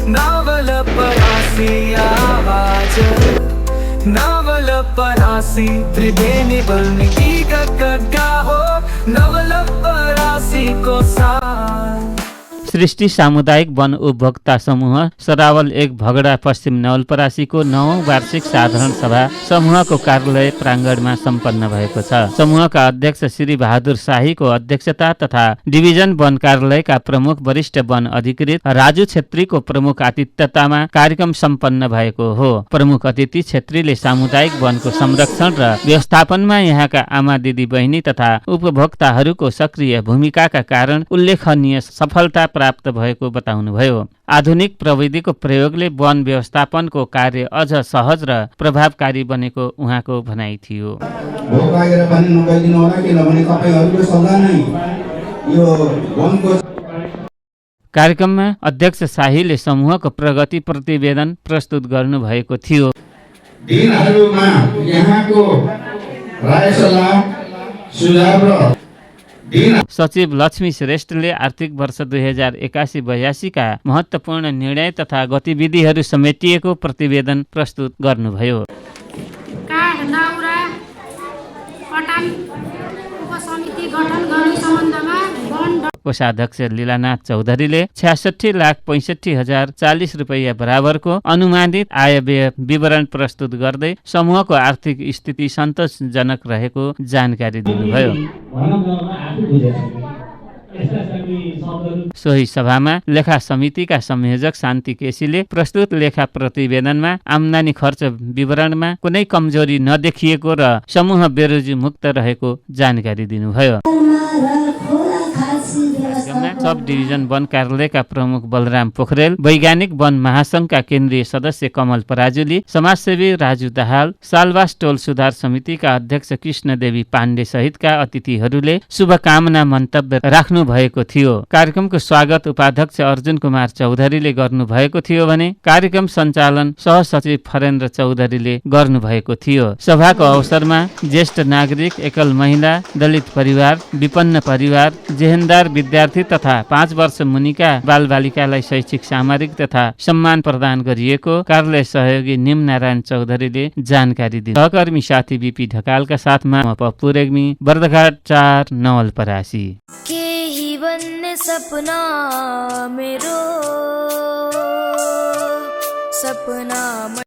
नवलपरासी आवाज नवलपरासी त्रिवेणी वाल्मीकि गग्गा हो नवलपरासीको साथ। सृष्टि सामुदायिक वन उपभोक्ता समूह सरावल 1 भगडा पश्चिम नवलपरासीको 9औं वार्षिक साधारण सभा समूहको कार्यालय प्राङ्गणमा सम्पन्न भएको छ। समूहका अध्यक्ष श्री बहादुर शाहीको अध्यक्षता तथा डिभिजन वन कार्यालयका प्रमुख वरिष्ठ वन अधिकृत राजु छेत्रीको प्रमुख आतिथ्यतामा कार्यक्रम सम्पन्न भएको हो। प्रमुख अतिथि छेत्रीले सामुदायिक वनको संरक्षण र व्यवस्थापनमा यहाँका आमा दिदी बहिनी तथा उपभोक्ताहरूको सक्रिय भूमिकाका कारण उल्लेखनीय सफलता प्राप्त भएको बताउनुभयो। आधुनिक प्रविधिको प्रयोगले वन व्यवस्थापनको कार्य अझ सहज र प्रभावकारी बनेको उहाँको भनाइ थियो। भोक लागेर पनि नगइदिनु होला किनभने तपाईहरुको सल्लाह नै यो वनको। कार्यक्रममा अध्यक्ष शाहीले समूहको प्रगति प्रतिवेदन प्रस्तुत गर्नु भएको थियो। दिनहरुमा यहाँको राय सल्लाह सुझाव र सचिव लक्ष्मी श्रेष्ठले आर्थिक वर्ष 2081-82 का महत्त्वपूर्ण निर्णय तथा गतिविधिहरू समेटिएको प्रतिवेदन प्रस्तुत गर्नुभयो। काठ दाउरा कटान उपसमिति गठन गर्ने सम्बन्धमा कोषाध्यक्ष लीलानाथ चौधरीले 66,65,040 रुपैयाँ बराबरको अनुमानित आय व्यय विवरण प्रस्तुत गर्दै समूहको आर्थिक स्थिति सन्तोषजनक रहेको जानकारी दिनुभयो। सोही सभामा लेखा समितिका संयोजक शान्ति केसीले प्रस्तुत लेखा प्रतिवेदनमा आम्दानी खर्च विवरणमा कुनै कमजोरी नदेखिएको र समूह बेरोजी मुक्त रहेको जानकारी दिनुभयो। सब डिभिजन वन कार्यालयका प्रमुख बलराम पोखरेल, वैज्ञानिक वन महासंघका केन्द्रीय सदस्य कमल पराजुली, समाजसेवी राजु दाहाल, सालबास टोल सुधार समितिका अध्यक्ष कृष्णदेवी पाण्डे सहितका अतिथिहरूले शुभकामना मन्तव्य राख्नु भएको थियो। कार्यक्रमको स्वागत उपाध्यक्ष अर्जुन कुमार चौधरीले गर्नुभएको थियो भने कार्यक्रम सञ्चालन सहसचिव फरेन्द्र चौधरीले गर्नुभएको थियो। सभाको अवसरमा ज्येष्ठ नागरिक, एकल महिला, दलित परिवार, विपन्न परिवार, जेहेन्दार विद्यार्थी तथा 5 वर्ष मुनिका बालबालिकालाई शैक्षिक सामग्री तथा सम्मान प्रदान गरिएको कार्यालय सहयोगी निम नारायण चौधरीले जानकारी दिए। सहकर्मी साथी बीपी ढकालका साथमा म पप्पु रेग्मी, बर्दघाट 4 नवलपरासी। केही बन्ने सपना मेरो सपना